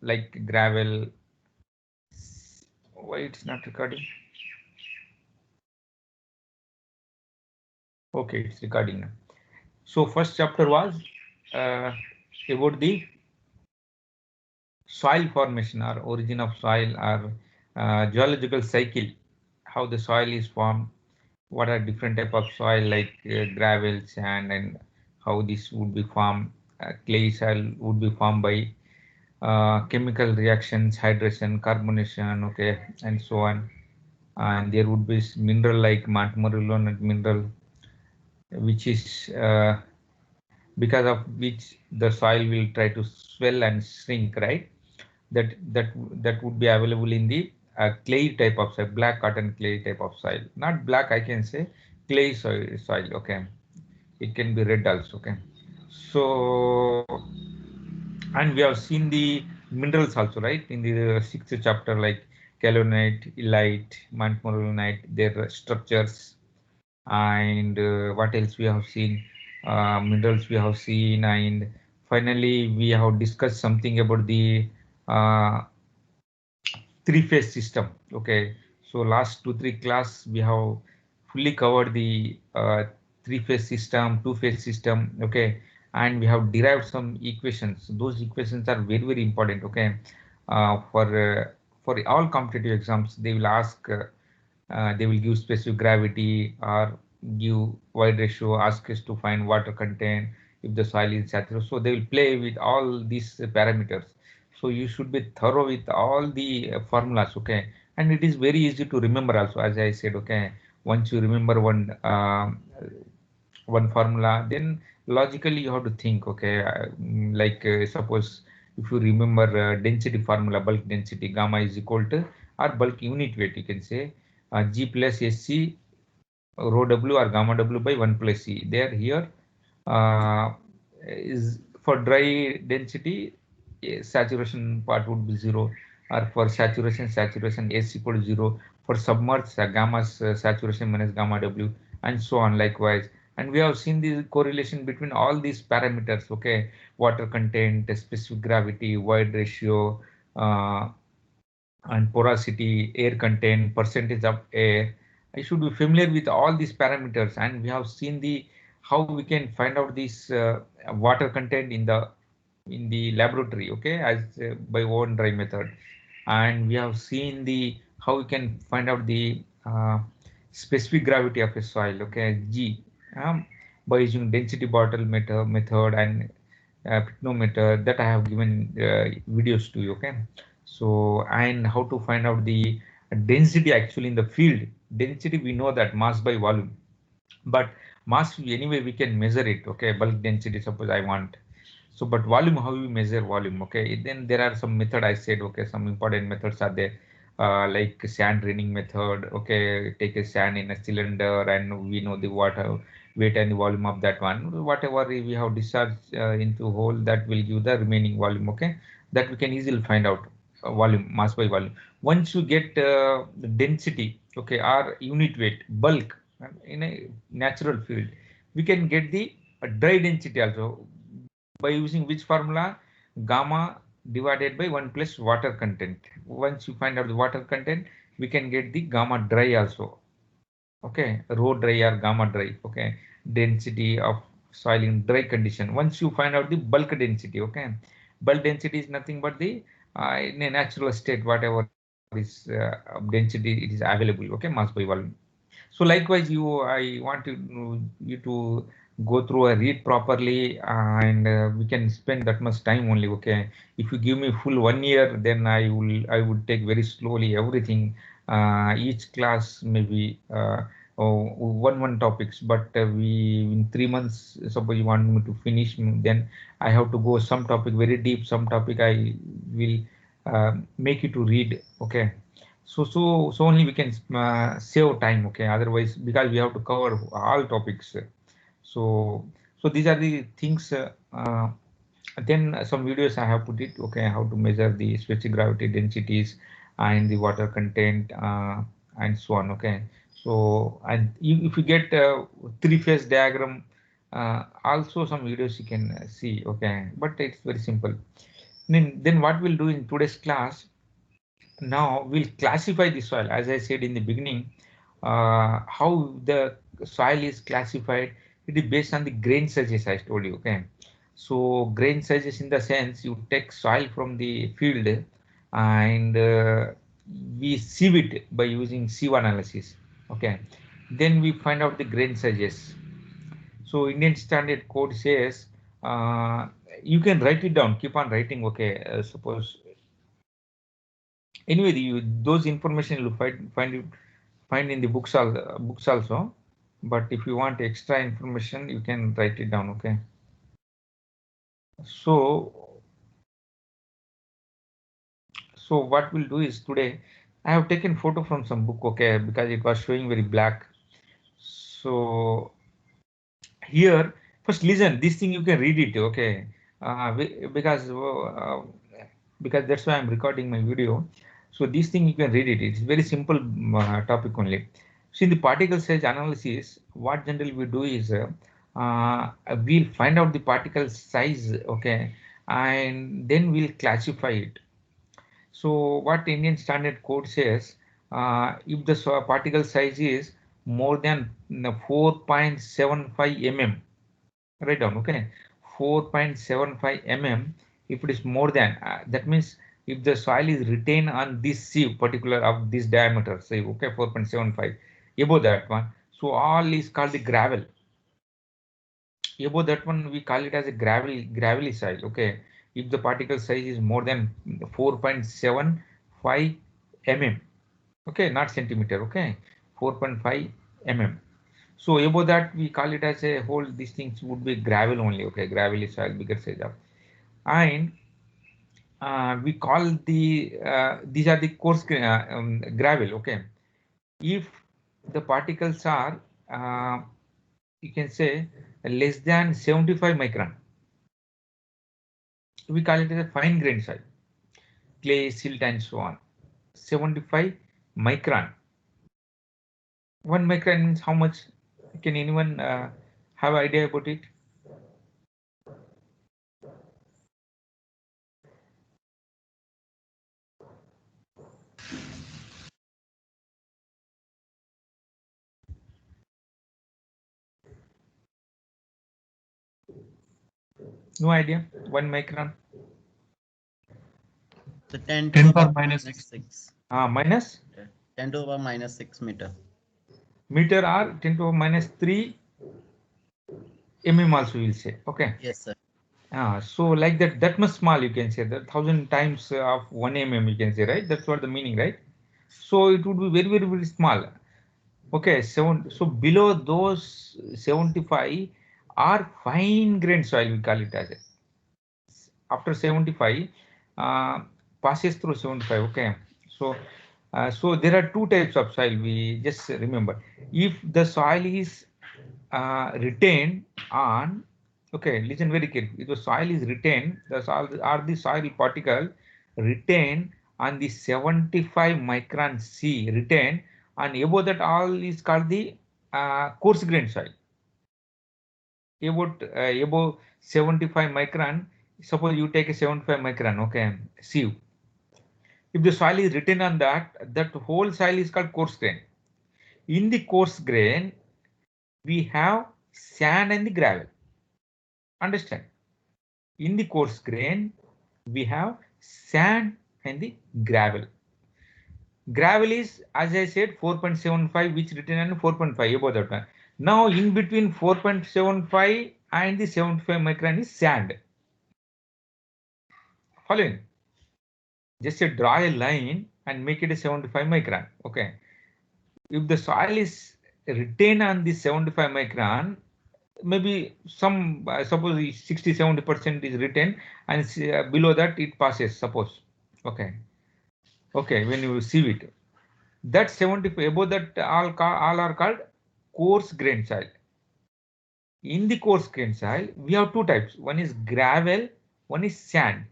like gravel. Why it's not recording? Okay, it's recording now. So first chapter was uh, about the soil formation or origin of soil or geological cycle, how the soil is formed, what are different type of soil like gravel, sand, and how this would be formed. Clay soil would be formed by chemical reactions, hydration, carbonation, okay, and so on. And there would be mineral like martmorillonate mineral, which is because of which the soil will try to swell and shrink, right? That would be available in the clay type of soil, black cotton clay type of soil. Not black, I can say clay soil. Okay, it can be red also. Okay, so and we have seen the minerals also, right, in the sixth chapter, like kaolinite, illite, montmorillonite, their structures, and what else we have seen, minerals we have seen, and finally we have discussed something about the uh, three-phase system. Okay, so last 2 3 class we have fully covered the three-phase system, two-phase system. Okay, and we have derived some equations. Those equations are very very important. Okay, uh, for uh, for all competitive exams they will ask, they will give specific gravity or give wide ratio, ask us to find water content if the soil is saturated. So they will play with all these parameters. So you should be thorough with all the formulas, okay? And it is very easy to remember also, as I said, okay? Once you remember one formula, then logically you have to think, okay? Like suppose if you remember density formula, bulk density, gamma is equal to, or bulk unit weight, you can say G plus SC rho W or gamma W by 1 plus C. There here uh, is for dry density, saturation part would be 0, or for saturation S equal to 0. For submerged, gamma's saturation minus gamma W, and so on likewise. And we have seen the correlation between all these parameters, okay? Water content, specific gravity, void ratio, uh, and porosity, air content, percentage of air. I should be familiar with all these parameters, and we have seen the how we can find out this water content in the laboratory, okay, as by own dry method. And we have seen the how we can find out the specific gravity of a soil, okay, G, by using density bottle method and picnometer that I have given videos to you, okay. So and how to find out the density actually in the field. Density, we know that mass by volume, but mass anyway we can measure it, okay. Bulk density, suppose I want. So but volume, how we measure volume, okay. Then there are some method, I said, okay, some important methods are there, like sand draining method, okay. Take a sand in a cylinder and we know the water weight and the volume of that one. Whatever we have discharged into hole, that will give the remaining volume, okay. That we can easily find out, volume, mass by volume. Once you get the density, okay, or unit weight, bulk, in a natural field, we can get the dry density also by using which formula? Gamma divided by 1 plus water content. Once you find out the water content, we can get the gamma dry also. Okay, rho dry or gamma dry. Okay, density of soil in dry condition. Once you find out the bulk density, okay, bulk density is nothing but the in a natural state, whatever is density it is available. Okay, mass by volume. So likewise, I want you to go through a read properly, and we can spend that much time only. Okay, if you give me full 1 year, then I would take very slowly everything. Each class maybe one topics, but we in 3 months. Suppose you want me to finish, then I have to go some topic very deep. Some topic I will make you to read. Okay, so only we can save time, okay. Otherwise, because we have to cover all topics, so so these are the things. Then some videos I have put it, okay, how to measure the specific gravity densities and the water content, and so on, okay. So and if you get three-phase diagram, also some videos you can see, okay, but it's very simple. Then what we'll do in today's class, now we'll classify the soil. As I said in the beginning, how the soil is classified, it is based on the grain sizes I told you. Okay, so grain sizes in the sense you take soil from the field and we sieve it by using sieve analysis. Okay, then we find out the grain sizes. So Indian Standard Code says you can write it down, keep on writing. Okay, suppose anyway those information you find in the books also, but if you want extra information you can write it down. Okay, so what we'll do is today I have taken photo from some book. Okay, because it was showing very black. So here first listen this thing, you can read it. Okay, because that's why I'm recording my video. So this thing you can read it. It's very simple topic only. So in the particle size analysis, what generally we do is we'll find out the particle size. Okay, and then we'll classify it. So what Indian Standard Code says, if the particle size is more than 4.75 mm, write down. Okay, 4.75 mm. If it is more than that means if the soil is retained on this sieve particular of this diameter, say okay 4.75, above that one, so all is called the gravel. Above that one we call it as a gravelly soil. Okay, if the particle size is more than 4.75 mm, okay, not centimeter. Okay, 4.5 mm. So above that we call it as a whole, these things would be gravel only. Okay, gravelly soil, bigger size of, and we call these are the coarse gravel. Okay, if the particles are you can say less than 75 micron, we call it as a fine grain soil, clay, silt, and so on. 75 micron. 1 micron means how much? Can anyone have idea about it? No idea. 1 micron. So 10 to 10 the power power minus minus 6. Minus 10 to the power minus 6 meter. meter or 10 to the minus 3 mm also we'll say. Okay. Yes, sir. So like that much small you can say, that 1,000 times of 1 mm you can say, right? That's what the meaning, right? So it would be very, very, very small. Okay, so below those 75 are fine grained soil, we call it as a. After 75 uh, passes through 75. Okay, so so there are two types of soil, we just remember. If the soil is retained on, okay, listen very carefully, if the soil is retained, the soil or the soil particle retained on the 75 micron C retained, and above that all is called the coarse grained soil. Above 75 micron, suppose you take a 75 micron, okay, sieve. If the soil is written on that whole soil is called coarse grain. In the coarse grain, we have sand and the gravel. Understand? In the coarse grain, we have sand and the gravel. Gravel is, as I said, 4.75, which written on 4.5 above that one. Now, in between 4.75 and the 75 micron is sand. Following, just draw a line and make it a 75 micron. Okay, if the soil is retained on the 75 micron, maybe some suppose 60-70% is retained, and below that it passes, suppose. Okay, when you sieve it, that 75 above that all are called coarse grain soil. In the coarse grain soil we have two types, one is gravel, one is sand.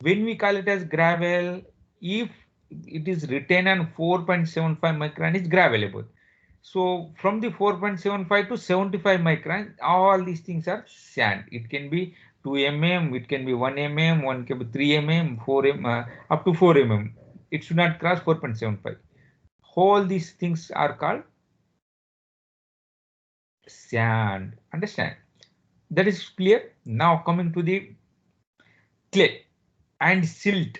When we call it as gravel, if it is written on 4.75 micron is gravelable. So from the 4.75 to 75 micron, all these things are sand. It can be 2 mm, it can be 1 mm, one can be 3 mm, 4 mm, up to 4 mm. It should not cross 4.75. All these things are called sand. Understand? That is clear. Now coming to the clay and silt.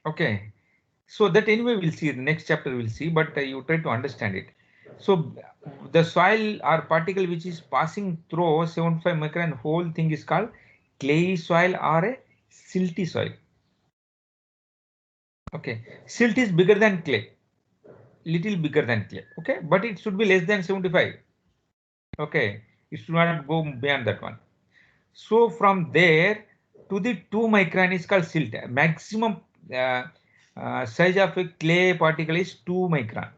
Okay. So that anyway we'll see. The next chapter we'll see, but you try to understand it. So the soil or particle which is passing through 75 micron whole thing is called clay soil or a silty soil. Okay. Silt is bigger than clay. Little bigger than clay. Okay. But it should be less than 75. Okay. It should not go beyond that one. So from there to the 2 micron is called silt. Maximum size of a clay particle is 2 micron.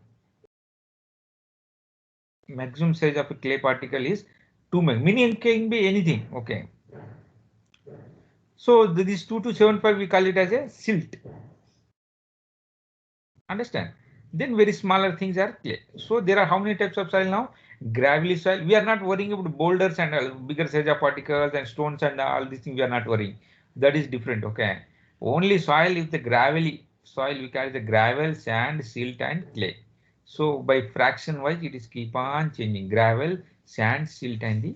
Maximum size of a clay particle is 2 micron. Meaning can be anything. Okay. So this 2 to 75 we call it as a silt. Understand? Then very smaller things are clay. So there are how many types of soil now? Gravelly soil. We are not worrying about boulders and bigger size of particles and stones and all these things. We are not worrying. That is different. Okay. Only soil is the gravelly soil. We call it the gravel, sand, silt, and clay. So by fraction wise, it is keep on changing. Gravel, sand, silt, and the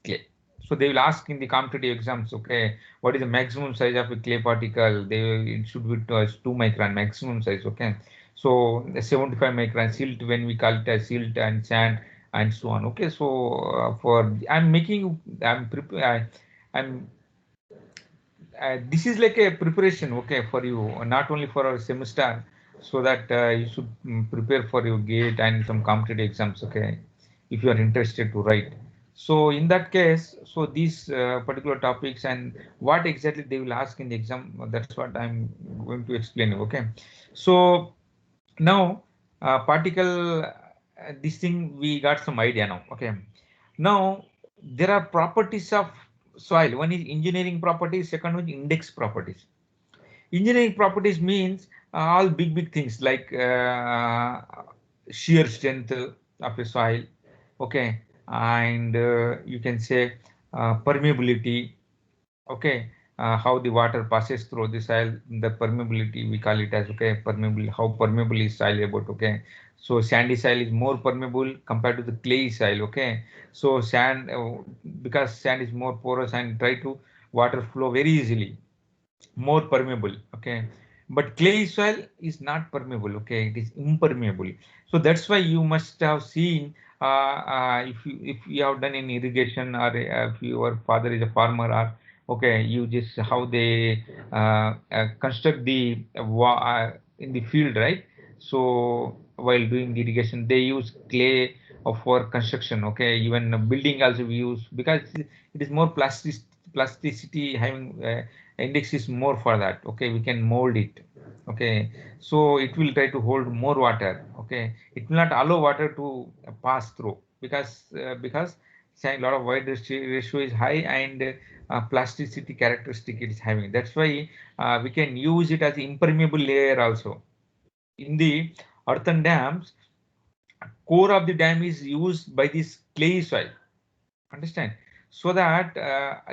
clay. So they will ask in the competitive exams. Okay, what is the maximum size of a clay particle? It should be 2 micron maximum size. Okay. So the 75 micron silt, when we call it as silt and sand and so on. Okay, so for I'm this is like a preparation, okay, for you, not only for our semester, so that you should prepare for your gate and some competitive exams, okay, if you are interested to write. So in that case, so these particular topics and what exactly they will ask in the exam, that's what I'm going to explain. Okay, so now particle this thing we got some idea now. Okay, now there are properties of soil. One is engineering properties, second one is index properties. Engineering properties means all big things like shear strength of a soil. Okay, and you can say permeability. Okay, how the water passes through the soil, the permeability we call it as, okay, permeable, how permeable is soil about. Okay, so sandy soil is more permeable compared to the clay soil. Okay, so sand because sand is more porous and try to water flow very easily, more permeable. Okay, but clay soil is not permeable. Okay, it is impermeable. So that's why you must have seen if you have done in irrigation, or if your father is a farmer, or okay, you just how they construct the in the field, right? So while doing the irrigation they use clay for construction. Okay, even building also we use, because it is more plasticity having index is more for that. Okay, we can mold it. Okay, so it will try to hold more water. Okay, it will not allow water to pass through, because saying a lot of wide ratio is high, and plasticity characteristic it is having. That's why we can use it as impermeable layer also. In the earthen dams, core of the dam is used by this clay soil. Understand? So that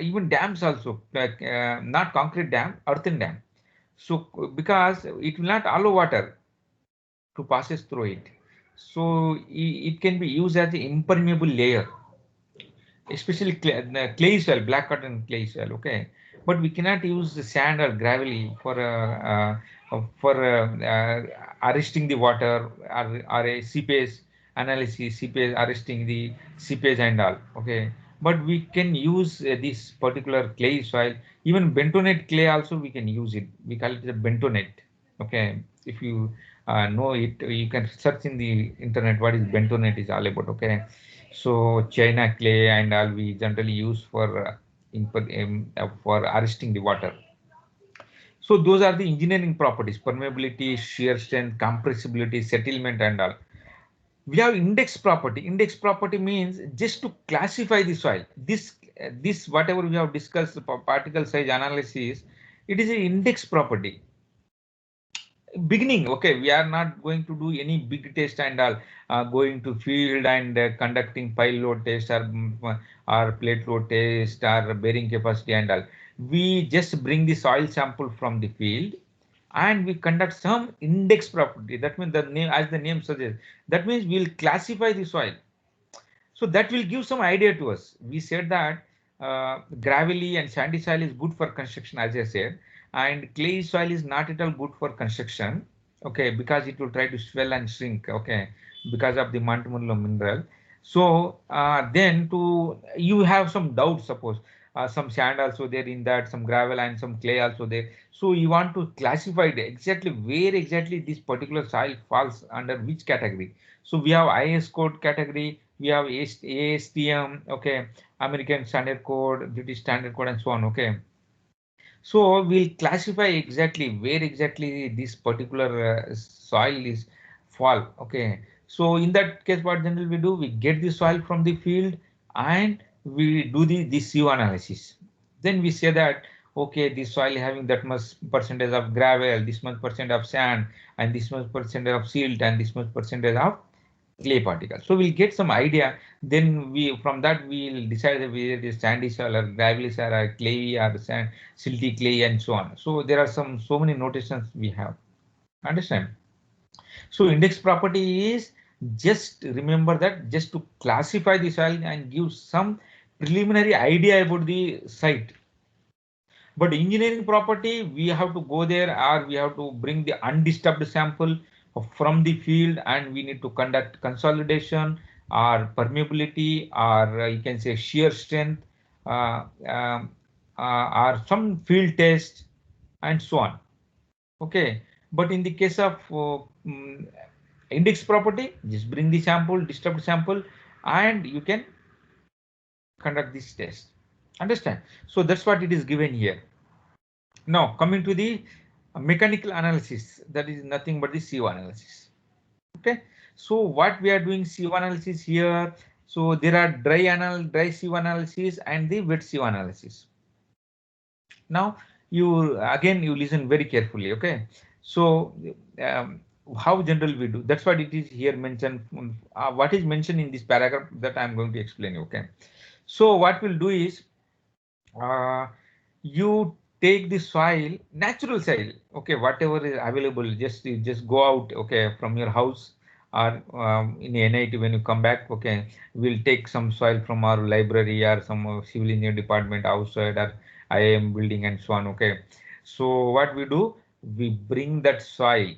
even dams also, like not concrete dam, earthen dam. So because it will not allow water to passes through it, so it can be used as the impermeable layer, especially clay soil, black cotton clay soil. Okay, but we cannot use the sand or gravelly for arresting the water, or a seepage analysis, seepage arresting the seepage and all. Okay, but we can use this particular clay soil. Even bentonite clay also we can use it. We call it a bentonite. Okay, if you know it, you can search in the internet what is bentonite is all about. Okay, so China clay and all we generally use for for arresting the water. So those are the engineering properties: permeability, shear strength, compressibility, settlement, and all. We have index property. Index property means just to classify the soil. This whatever we have discussed, particle size analysis, it is an index property. beginning. Okay, we are not going to do any big test and all, going to field and conducting pile load test or plate load test or bearing capacity and all. We just bring the soil sample from the field and we conduct some index property. That means the name, as the name suggests, that means we'll classify the soil. So that will give some idea to us. We said that gravelly and sandy soil is good for construction, as I said, and clay soil is not at all good for construction. Okay, because it will try to swell and shrink. Okay, because of the Montmorillon mineral. So then to you have some doubts. Suppose some sand also there in that, some gravel and some clay also there. So you want to classify it exactly where exactly this particular soil falls under which category. So we have IS code category, we have ASTM, okay, American Standard Code, British Standard Code, and so on. Okay, so we'll classify exactly where exactly this particular soil is fall. Okay, so in that case, what generally we do, we get the soil from the field and we do the CO analysis. Then we say that okay, this soil having that much percentage of gravel, this much percent of sand, and this much percentage of silt, and this much percentage of clay particles. So we'll get some idea. Then we from that we'll decide whether it is sandy soil or gravelly soil or clay or sand, silty clay and so on. So there are so many notations we have. Understand? So index property is just remember that just to classify the soil and give some preliminary idea about the site. But engineering property, we have to go there or we have to bring the undisturbed sample from the field and we need to conduct consolidation or permeability or you can say shear strength uh, um, or some field test and so on. Okay, but in the case of index property, just bring the sample, disturbed sample, and you can conduct this test. Understand? So that's what it is given here. Now, coming to the mechanical analysis, that is nothing but the CO analysis. Okay, so what we are doing CO analysis here. So there are dry CO analysis and the wet CO analysis. Now you listen very carefully. Okay, so how general we do? That's what it is here mentioned. What is mentioned in this paragraph that I'm going to explain. Okay, so what we'll do is uh, you take the soil, natural soil, okay, whatever is available, just go out, okay, from your house or in NIT when you come back, okay, we'll take some soil from our library or some civil engineer department outside or IIM building and so on, okay. So what we do, we bring that soil,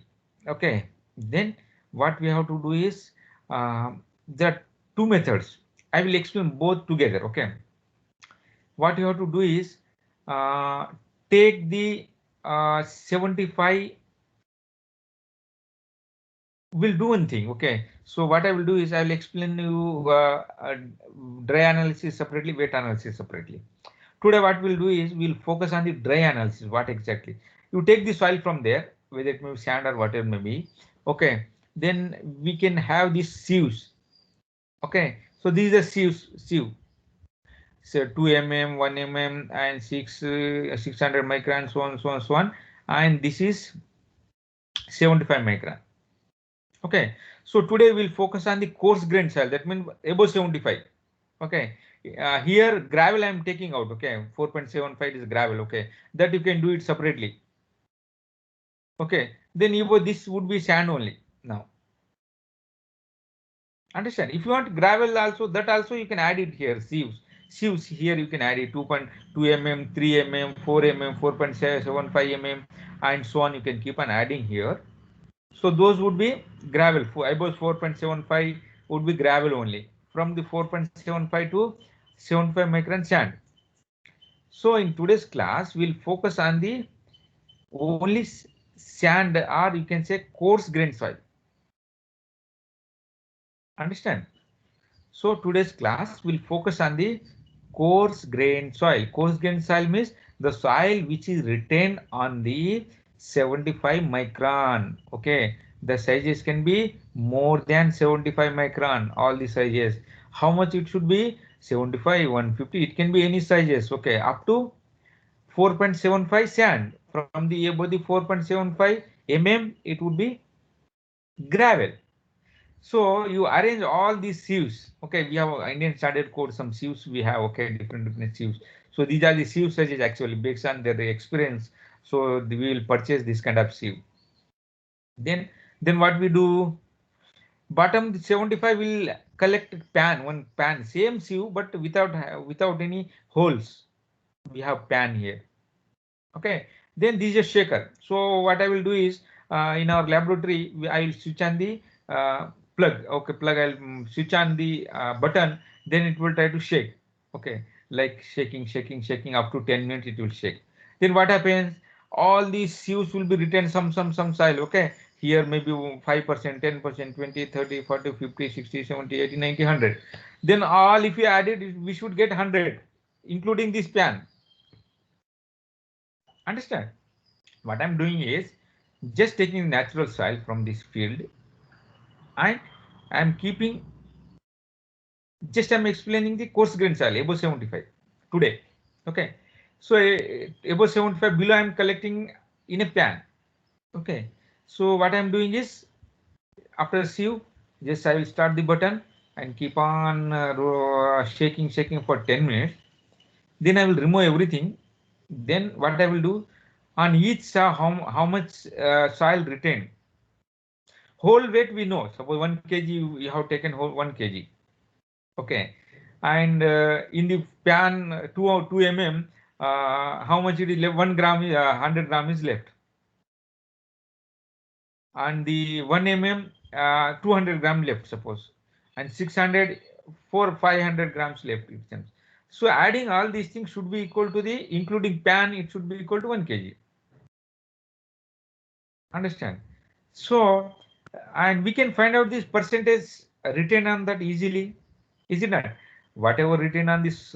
okay. Then what we have to do is there are two methods. I will explain both together, okay. What you have to do is uh, take the 75. We'll do one thing. Okay, so what I will do is I will explain you dry analysis separately, wet analysis separately. Today what we'll do is we'll focus on the dry analysis. What exactly? You take the soil from there, whether it may be sand or whatever it may be. Okay, then we can have these sieves. Okay, so these are sieve. So 2 mm, 1 mm, and 600 micron, so on, so on, so on. And this is 75 micron. Okay, so today we'll focus on the coarse grain soil. That means above 75. Okay, here gravel I'm taking out. Okay, 4.75 is gravel. Okay, that you can do it separately. Okay, then this would be sand only now. Understand? If you want gravel also, that also you can add it here. Sieves here you can add it 2.2 mm, 3 mm, 4 mm, 4.75 mm, and so on. You can keep on adding here. So those would be gravel. Above 4.75 would be gravel only. From the 4.75 to 75 micron sand. So in today's class, we'll focus on the only sand or you can say coarse grain soil. Understand? So today's class will focus on the coarse grain soil. Coarse grain soil means the soil which is retained on the 75 micron. Okay, the sizes can be more than 75 micron. All the sizes. How much it should be? 75, 150. It can be any sizes. Okay, up to 4.75 sand. From the above the 4.75, it would be gravel. So you arrange all these sieves. Okay, we have Indian Standard Code, some sieves we have, okay, different sieves. So these are the sieve sizes actually based on their experience. So we will purchase this kind of sieve. Then what we do, bottom 75 will collect pan, one pan, same sieve, but without any holes. We have pan here. Okay, then this is a shaker. So what I will do is, in our laboratory I will switch on the plug. Okay, plug, I'll switch on the button, then it will try to shake. Okay, like shaking up to 10 minutes it will shake. Then what happens, all these sieves will be written some soil. Okay, here maybe 5%, 10%, 20, 30, 40, 50, 60, 70, 80, 90, 100. Then all if you add it, we should get 100, including this pan. Understand? What I'm doing is just taking natural soil from this field, and I'm keeping, just I'm explaining the coarse grain soil above 75 today. Okay, so above 75, below I'm collecting in a pan. Okay, so what I'm doing is, after sieve, just I will start the button and keep on shaking for 10 minutes. Then I will remove everything. Then what I will do, on each saw, how much soil retained. Whole weight we know. Suppose 1 kg you have taken whole 1 kg. Okay, and in the pan 2 mm, how much it is left? 1 gram, 100 gram is left. And the 1 mm, 200 gram left suppose, and 600, 500 grams left it seems. So adding all these things should be equal to the, including pan, it should be equal to 1 kg. Understand? So, and we can find out this percentage written on that easily, is it not? Whatever written on this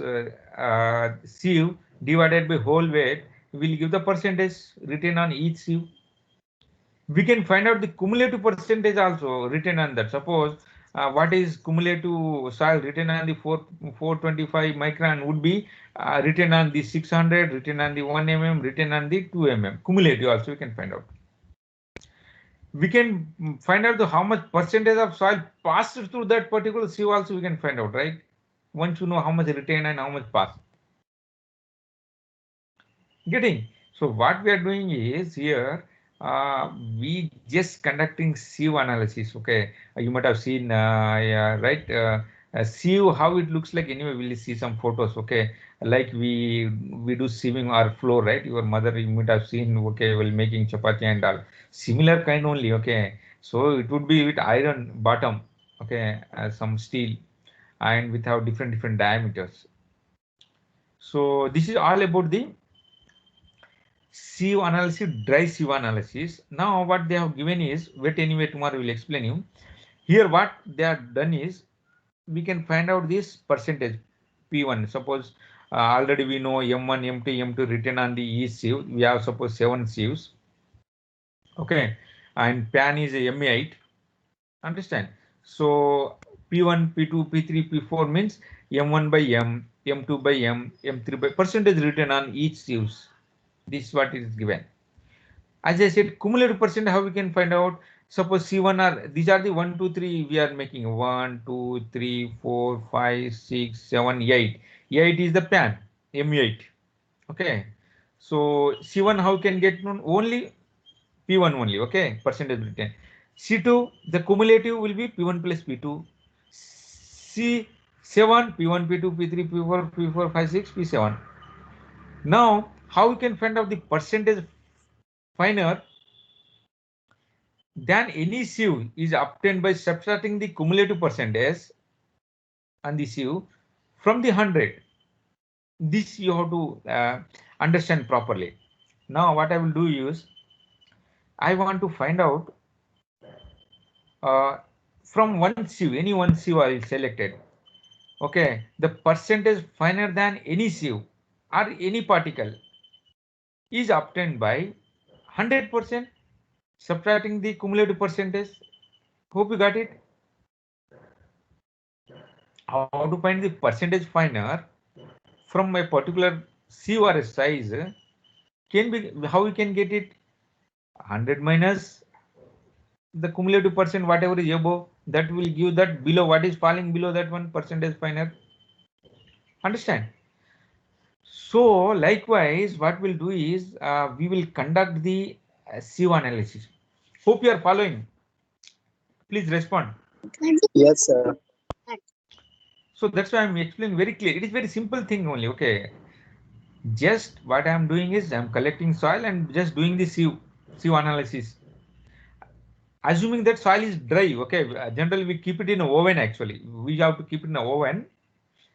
sieve divided by whole weight will give the percentage written on each sieve. We can find out the cumulative percentage also written on that. Suppose what is cumulative soil written on the 425 micron would be written on the 600, written on the 1 mm, written on the 2 mm. Cumulative also we can find out. We can find out how much percentage of soil passed through that particular sieve also we can find out, right? Once you know how much retained and how much passed. Getting? So what we are doing is here, we just conducting sieve analysis. Okay, you might have seen, yeah, right? Sieve, how it looks like. Anyway, we'll see some photos. Okay, like we do sieving our floor, right? Your mother, you might have seen. Okay, while making chapati and all, similar kind only. Okay, so it would be with iron bottom. Okay, some steel, and without different diameters. So this is all about the sieve analysis, dry sieve analysis. Now what they have given is, wait, anyway tomorrow will explain you. Here what they have done is, we can find out this percentage P1. Suppose already we know M1, M2, M2 written on the each sieve. We have suppose 7 sieves. Okay, and pan is a M8. Understand? So P1, P2, P3, P4 means M1 by M, M2 by M, M3 by percentage written on each sieves. This is what is given. As I said, cumulative percent, how we can find out? Suppose C1 are, these are the 1, 2, 3 we are making 1, 2, 3, 4, 5, 6, 7, 8. 8 is the pan, M8. Okay. So C1 how can get known? Only P1 only. Okay. Percentage written. C2, the cumulative will be P1 plus P2. C7, P1, P2, P3, P4, P4, 5, 6, P7. Now, how we can find out the percentage finer than any sieve is obtained by subtracting the cumulative percentage on the sieve from the 100. This you have to understand properly. Now what I will do is, I want to find out uh, from one sieve, any one sieve I will select it. Okay, the percentage finer than any sieve or any particle is obtained by 100% subtracting the cumulative percentage. Hope you got it. How to find the percentage finer from a particular sieve or a size, can be, how we can get it? 100 minus the cumulative percent, whatever is above, that will give that below, what is falling below that one percentage finer. Understand? So likewise, what we'll do is we will conduct the sieve analysis. Hope you are following. Please respond. Yes, sir. So that's why I'm explaining very clear. It is very simple thing only. Okay, just what I'm doing is I'm collecting soil and just doing the sieve analysis. Assuming that soil is dry. Okay, generally we keep it in an oven. Actually, we have to keep it in an oven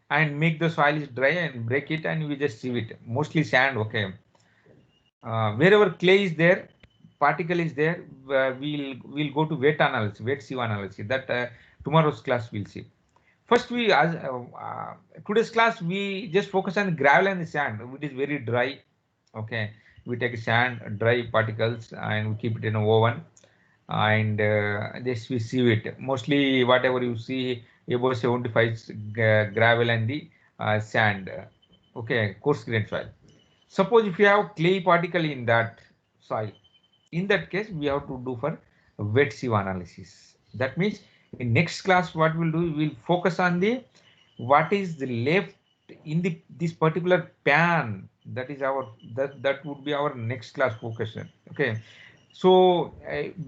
and make the soil is dry and break it and we just sieve it. Mostly sand. Okay, wherever clay is there, particle is there, we'll go to wet analysis, wet sieve analysis. That tomorrow's class we'll see. First, today's class we just focus on the gravel and the sand, which is very dry. Okay, we take sand, dry particles, and we keep it in a oven, and this we sieve it. Mostly, whatever you see above 75 gravel and the sand. Okay, coarse grain soil. Suppose if you have clay particle in that soil, in that case we have to do for wet sieve analysis. That means in next class what we'll do, we'll focus on the what is the left in the this particular pan. That is our that would be our next class focus. Okay, so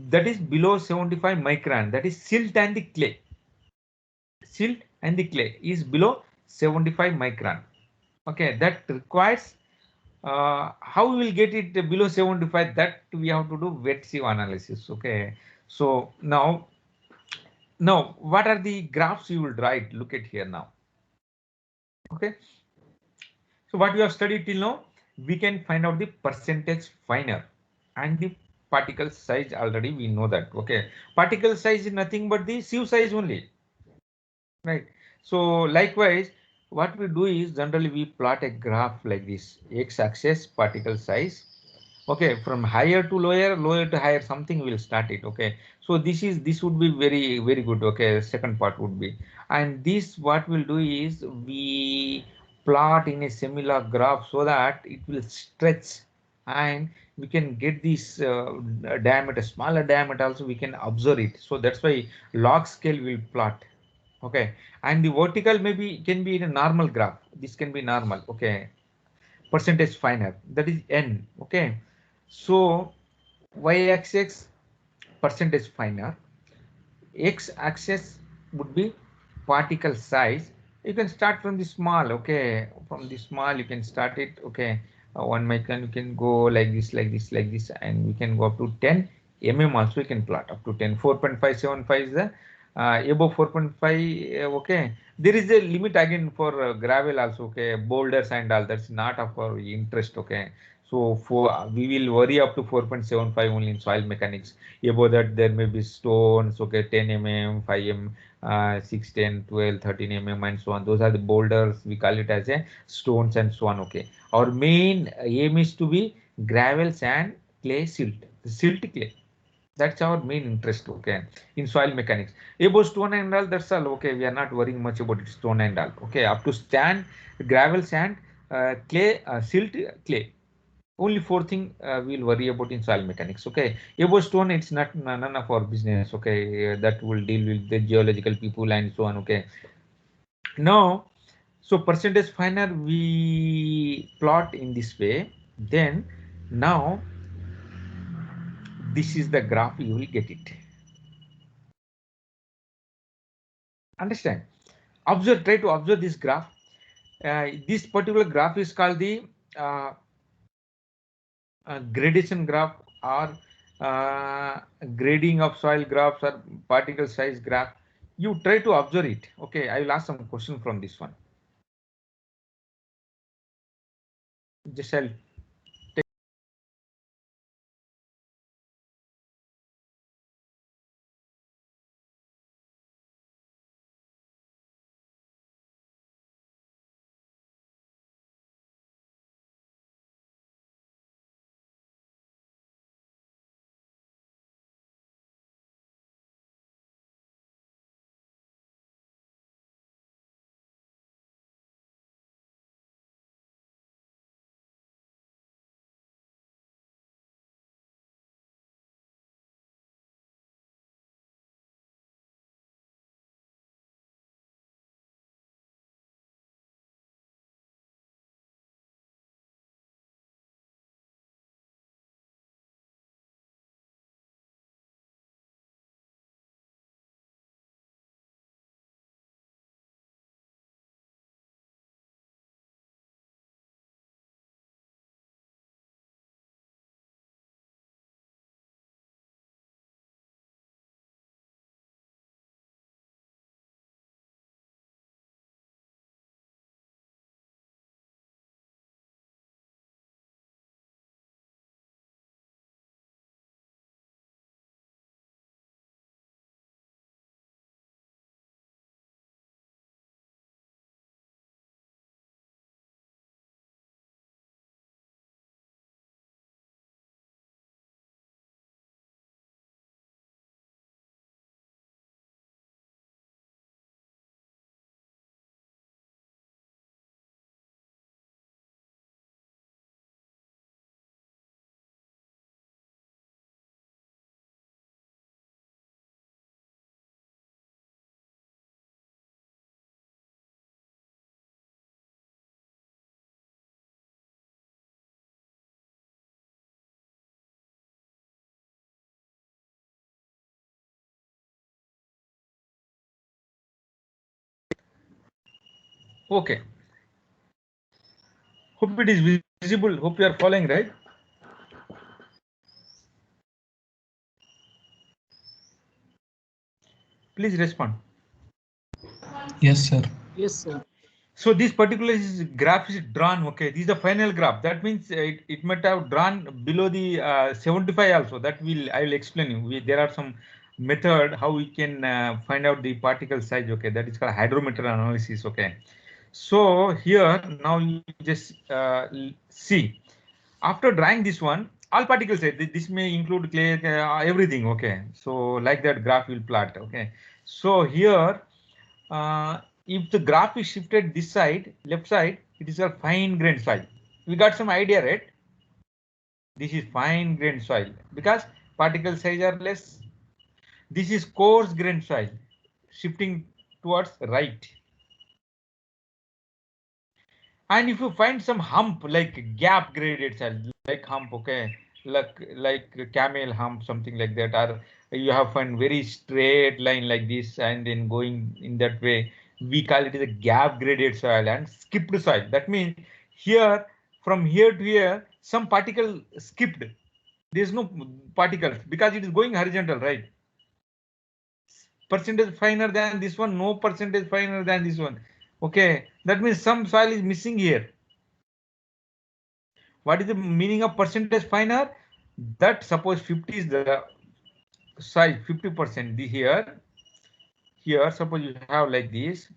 that is below 75 micron. That is silt and the clay. Silt and the clay is below 75 micron. Okay, that requires how we will get it below 75, that we have to do wet sieve analysis. Okay, so now what are the graphs you will write? Look at here now. Okay, so what we have studied till now, we can find out the percentage finer and the particle size. Already we know that. Okay, particle size is nothing but the sieve size only, right? So likewise, what we do is generally we plot a graph like this: x-axis particle size. Okay, from higher to lower, lower to higher, something will start it. Okay, so this would be very good. Okay, second part would be, and this what we'll do is we plot in a similar graph so that it will stretch and we can get this diameter, smaller diameter also we can observe it. So that's why log scale will plot. Okay, and the vertical maybe can be in a normal graph. This can be normal. Okay, percentage finer, that is n. Okay, so y-axis percentage finer, x-axis would be particle size. You can start from the small. Okay, from the small you can start it. Okay, 1 micron, you can go like this, like this, like this, and we can go up to 10 also. We can plot up to 10. 4.575 is the above 4.5. Okay, there is a limit again for gravel also. Okay, boulders and all, that's not of our interest. Okay, so for we will worry up to 4.75 only in soil mechanics. Above that there may be stones. Okay, 10 mm, 5 mm, 6, 10, 12, 13 mm and so on. Those are the boulders, we call it as a stones and so on. Okay, our main aim is to be gravel, sand, clay, silt, silt clay. That's our main interest. Okay, in soil mechanics. Above stone and all, that's all. Okay, we are not worrying much about it, stone and all. Okay, up to sand, gravel, sand, clay, silt, clay. Only four thing we'll worry about in soil mechanics. Okay, above stone, it's not none of our business. Okay, that will deal with the geological people and so on. Okay, now so percentage finer we plot in this way. Then now this is the graph, you will get it. Understand? Observe, try to observe this graph. This particular graph is called the uh, gradation graph, or grading of soil graphs, or particle size graph. You try to observe it. Okay, I will ask some question from this one. Just I'll Okay. Hope it is visible. Hope you are following, right? Please respond. Yes, sir. Yes, sir. So this particular graph is drawn. Okay, this is the final graph. That means it might have drawn below the 75 also. That I will explain you. There are some method how we can find out the particle size. Okay, that is called hydrometer analysis. Okay, so here now you just see after drawing this one, all particles size. This may include clay, everything. Okay, so like that graph will plot. Okay, so here. If the graph is shifted this side, left side, it is a fine grained soil. We got some idea, right? This is fine grained soil because particle size are less. This is coarse grained soil, shifting towards right. And if you find some hump like gap graded soil, like hump, okay, like camel hump, something like that, or you have found very straight line like this, and then going in that way, we call it as a gap graded soil and skipped soil. That means here, from here to here, some particle skipped. There is no particles because it is going horizontal, right? Percentage finer than this one, no percentage finer than this one. Okay, that means some soil is missing here. What is the meaning of percentage finer? That suppose 50 is the size, 50% here suppose you have like this.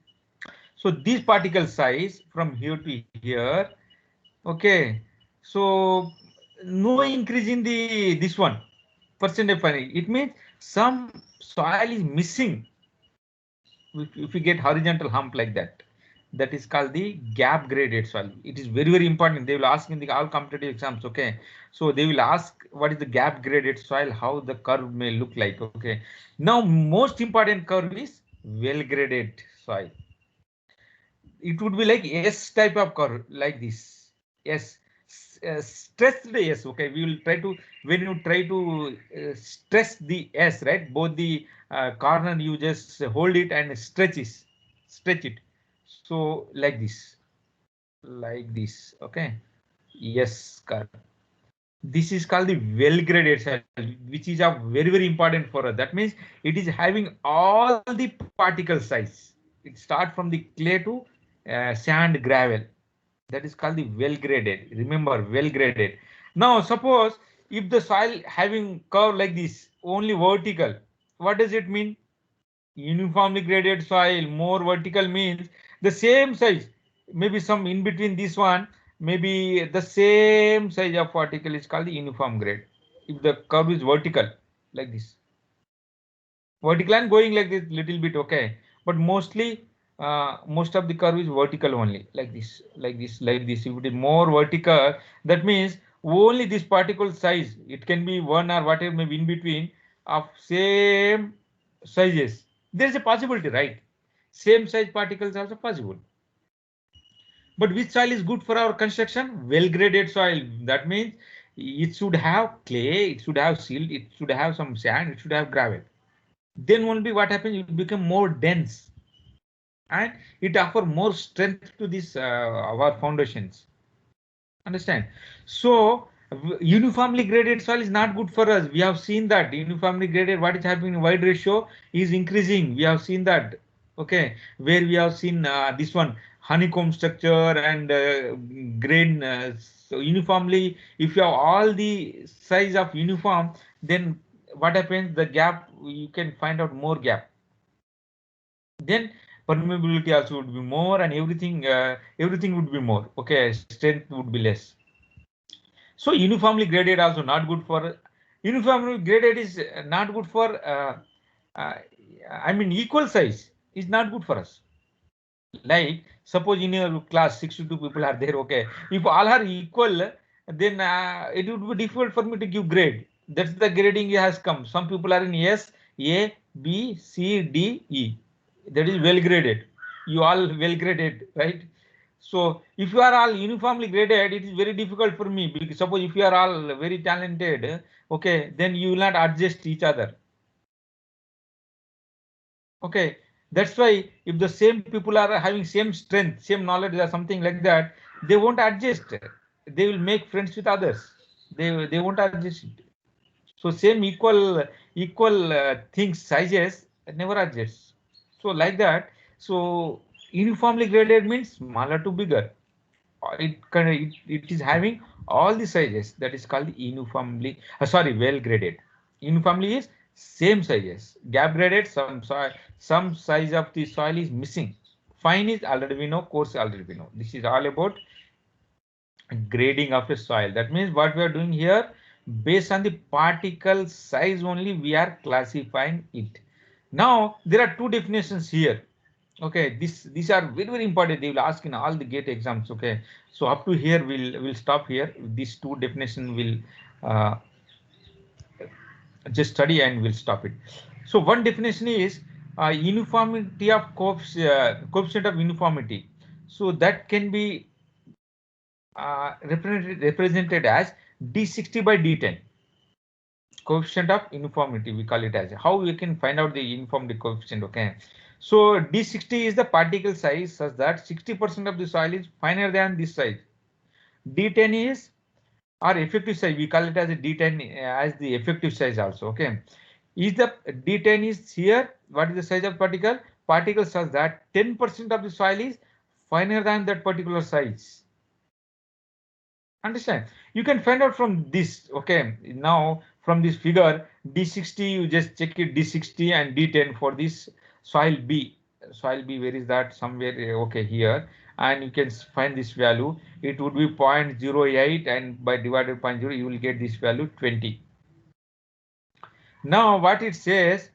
So this particle size from here to here, okay, so no increase in the this one percentage finer. It means some soil is missing. If you get horizontal hump like that, that is called the gap graded soil. It is very important. They will ask in the all competitive exams. Okay, so they will ask what is the gap graded soil, how the curve may look like. Okay, now most important curve is well graded soil. It would be like S type of curve like this. S, stressed S. Okay, we will try to, when you try to stress the S, right, both the corner, you just hold it and stretch it. So like this. Okay, yes, curve. This is called the well graded soil, which is a very important for us. That means it is having all the particle size. It starts from the clay to sand, gravel. That is called the well graded. Remember, well graded. Now suppose if the soil having curve like this, only vertical, what does it mean? Uniformly graded soil, more vertical means the same size, maybe some in between this one, maybe the same size of particle is called the uniform grade. If the curve is vertical like this, vertical and going like this little bit, okay, but mostly most of the curve is vertical only, like this, if it is more vertical, that means only this particle size, it can be one or whatever, maybe in between of same sizes. There is a possibility, right? Same size particles also possible. But which soil is good for our construction? Well graded soil. That means it should have clay, it should have silt, it should have some sand, it should have gravel. Then only what happens, it become more dense and it offer more strength to this our foundations. Understand? So uniformly graded soil is not good for us. We have seen that uniformly graded, what is happening, wide ratio is increasing. We have seen that. Okay, where we have seen this one honeycomb structure and grain. So uniformly, if you have all the size of uniform, then what happens? The gap, you can find out more gap. Then permeability also would be more, and everything would be more. Okay, strength would be less. So uniformly graded also not good for, uniformly graded is not good for uh, I mean equal size is not good for us. Like suppose in your class 62 people are there, okay, if all are equal, then it would be difficult for me to give grade. That's the grading has come. Some people are in S, A, B, C, D, E. That is well graded. You all well graded, right? So if you are all uniformly graded, it is very difficult for me. Because suppose if you are all very talented, okay, then you will not adjust each other. Okay, That's why if the same people are having same strength, same knowledge or something like that, they won't adjust. They will make friends with others. They won't adjust it. So same equal things sizes never adjusts. So like that. So uniformly graded means smaller to bigger. It is having all the sizes. That is called uniformly. Sorry, well graded. Uniformly is same sizes. Gap graded, some size of the soil is missing. Fine is already we know. Coarse already we know. This is all about grading of a soil. That means what we are doing here, based on the particle size only we are classifying it. Now there are two definitions here. Okay, these are very important. They will ask in all the gate exams. Okay, so up to here we'll stop here. These two definition will uh, just study and we'll stop it. So one definition is uniformity of coefficient of uniformity. So that can be represented as D60 by D10. Coefficient of uniformity we call it as. How we can find out the uniformity coefficient? Okay, so D60 is the particle size such that 60% of the soil is finer than this size. D10 is our effective size. We call it as a D10 as the effective size also. Okay, is the D10 is here. What is the size of particle? Particle such that 10% of the soil is finer than that particular size. Understand? You can find out from this. Okay, now from this figure D60, you just check it D60 and D10 for this soil B. Soil B, where is that? Somewhere okay here, and you can find this value. It would be 0.08, and by divided by 0 you will get this value 20. Now what it says,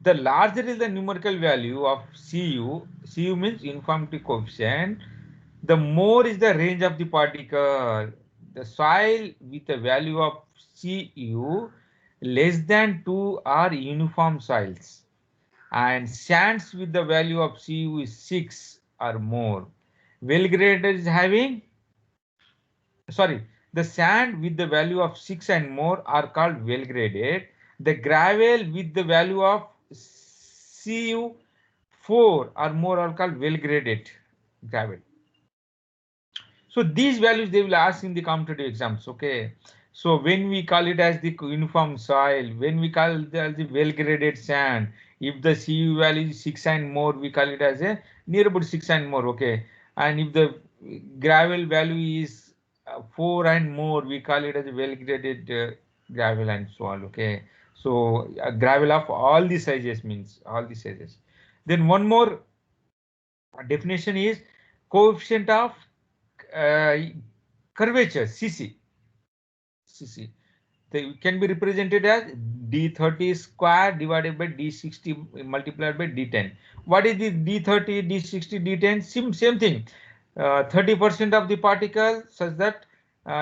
the larger is the numerical value of Cu means uniformity coefficient, the more is the range of the particle. The soil with a value of Cu less than 2 are uniform soils, and sands with the value of Cu is 6 or more. Well graded is having, sorry, the sand with the value of 6 and more are called well graded. The gravel with the value of Cu4 or more are called well graded gravel. So these values they will ask in the competitive exams. Okay, so when we call it as the uniform soil, when we call it as the well graded sand, if the Cu value is 6 and more, we call it as a near about 6 and more. Okay, and if the gravel value is 4 and more, we call it as a well graded gravel and so on. Okay, so gravel of all the sizes means all the sizes. Then one more definition is coefficient of uh, curvature CC. They can be represented as D30 square divided by D60 multiplied by D10. What is the D30, D60, D10? Same thing. 30% of the particle such that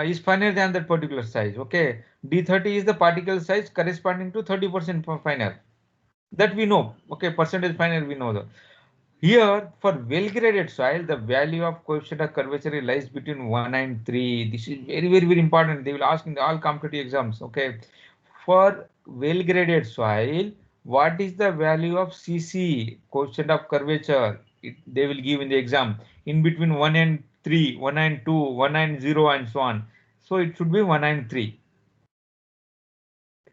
is finer than that particular size. Okay, D30 is the particle size corresponding to 30% finer. That we know. Okay, percentage finer we know that. Here, for well-graded soil, the value of coefficient of curvature lies between 1 and 3. This is very important. They will ask in the all competitive exams. Okay, for well-graded soil, what is the value of CC, coefficient of curvature? They will give in the exam in between 1 and 3, 1 and 2, 1 and 0, and so on. So it should be 1 and 3,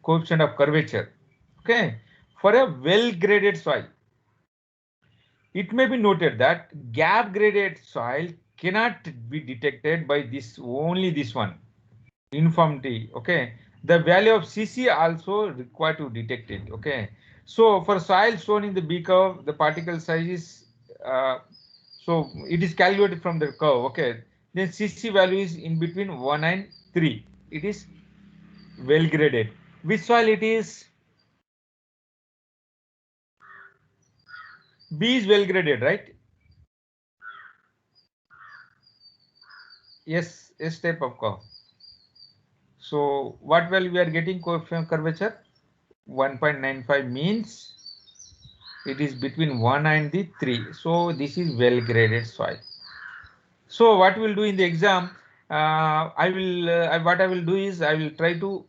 coefficient of curvature. Okay, for a well-graded soil. It may be noted that gap graded soil cannot be detected by this only this one uniformity. Okay, the value of CC also required to detect it. Okay, so for soil shown in the B curve, the particle size is so it is calculated from the curve. Okay, then CC value is in between 1 and 3. It is well graded. Which soil it is? B is well graded, right? Yes, S type of curve. So what value we are getting coefficient curvature? 1.95 means it is between 1 and the 3. So this is well graded soil. So what we'll do in the exam, what I will do is I will try to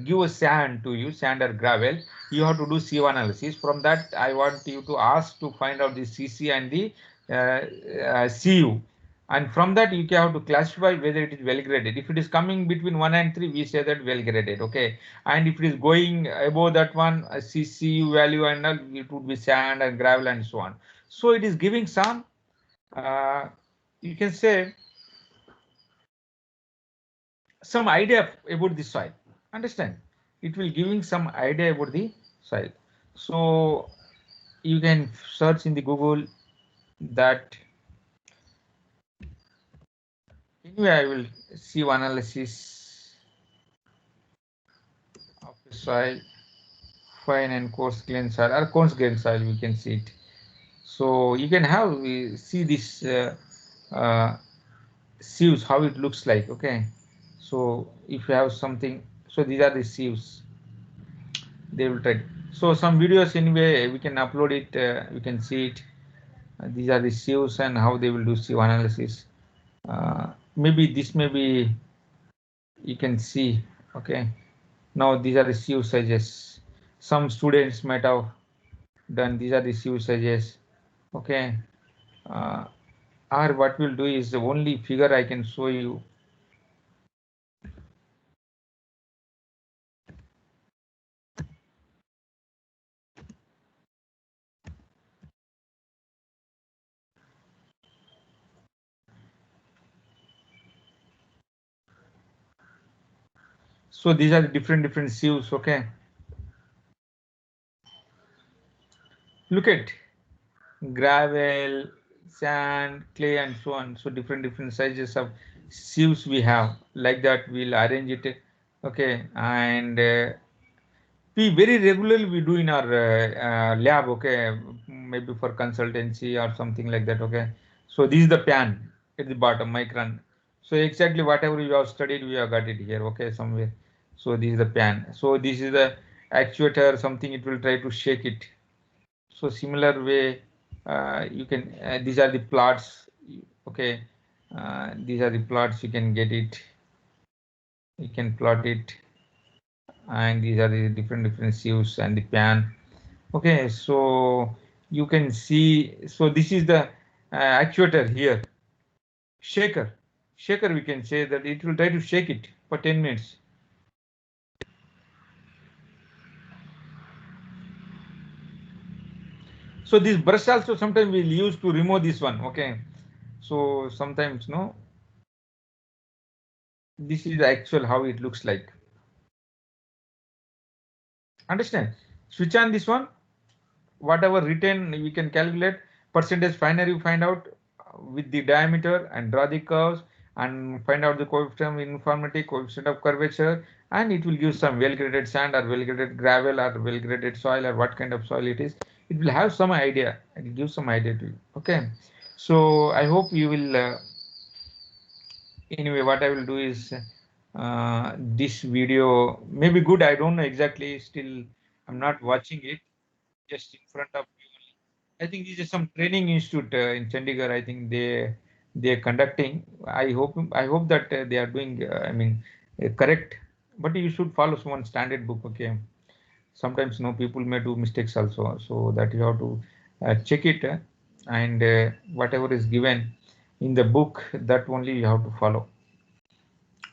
give a sand to you, sand or gravel, you have to do CO analysis. From that, I want you to ask to find out the CC and the CU. And from that, you have to classify whether it is well graded. If it is coming between 1 and 3, we say that well graded. Okay. And if it is going above that one, CCU value and all, it would be sand and gravel and so on. So it is giving some, you can say, some idea about the soil. Understand? It will giving some idea about the soil. So you can search in the Google that. Anyway, I will see analysis of the soil, fine and coarse grain soil or coarse grain soil. We can see it. So you can have see this sieves how it looks like. Okay. So if you have something, so these are the sieves. They will try. So some videos anyway we can upload it. You can see it. These are the sieves and how they will do sieve analysis. Maybe this may be you can see. Okay. Now these are the sieve sizes. Some students might have done. These are the sieve sizes. Okay. Or what we'll do is the only figure I can show you. So these are the different sieves. Okay. Look at gravel, sand, clay, and so on. So different sizes of sieves we have. Like that, we'll arrange it. Okay, and we very regularly we do in our lab. Okay, maybe for consultancy or something like that. Okay, so this is the pan at the bottom, micron. So exactly whatever you have studied, we have got it here. Okay, somewhere. So this is the pan. So this is the actuator. Something it will try to shake it. So similar way, you can these are the plots. Okay, these are the plots. You can get it. You can plot it, and these are the different sieves and the pan. Okay, so you can see. So this is the actuator here. Shaker. We can say that it will try to shake it for 10 minutes. So this brush also sometimes we'll use to remove this one. Okay, so sometimes no. This is the actual how it looks like. Understand? Switch on this one. Whatever written we can calculate percentage finer you find out with the diameter and draw the curves and find out the coefficient of uniformity, coefficient of curvature, and it will give some well graded sand or well graded gravel or well graded soil or what kind of soil it is. It will have some idea. It will give some idea to you. Okay. So I hope you will. Anyway, what I will do is this video may be good. I don't know exactly. Still, I'm not watching it. Just in front of you. I think this is some training institute in Chandigarh. I think they're conducting. I hope that they are doing. I mean, correct. But you should follow some standard book. Okay. Sometimes no people may do mistakes also. So that you have to check it and whatever is given in the book that only you have to follow.